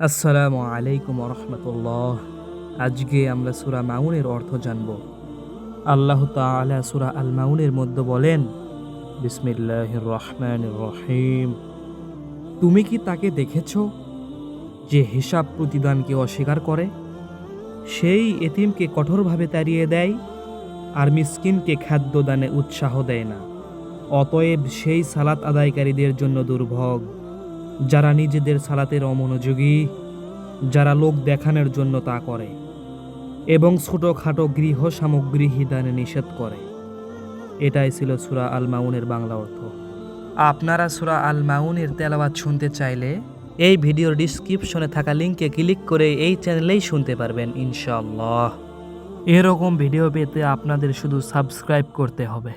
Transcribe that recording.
আসসালামু আলাইকুম রহমতুল্লাহ। আজকে আমরা সূরা মাউনের অর্থ জানব। আল্লাহ তাআলা সূরা আল মাউনের মধ্যে বলেন, বিসমিল্লাহির রহমানির রহিম। তুমি কি তাকে দেখেছ যে হিসাব প্রতিদানকে অস্বীকার করে? সেই এতিমকে কঠোরভাবে তাড়িয়ে দেয় আর মিসকিনকে খাদ্যদানে উৎসাহ দেয় না। অতএব সেই সালাত আদায়কারীদের জন্য দুর্ভোগ, যারা নিজেদের সালাতের অমনোযোগী, যারা লোক দেখানোর জন্য তা করে এবং ছোটখাটো গৃহ সামগ্রী দানে নিষেধ করে। এটাই ছিল সূরা আল মাউনের বাংলা অর্থ। আপনারা সূরা আল মাউনের তেলাওয়াত শুনতে চাইলে এই ভিডিওর ডিসক্রিপশনে থাকা লিংকে ক্লিক করে এই চ্যানেলেই শুনতে পারবেন ইনশাআল্লাহ। এরকম ভিডিও পেতে আপনাদের শুধু সাবস্ক্রাইব করতে হবে।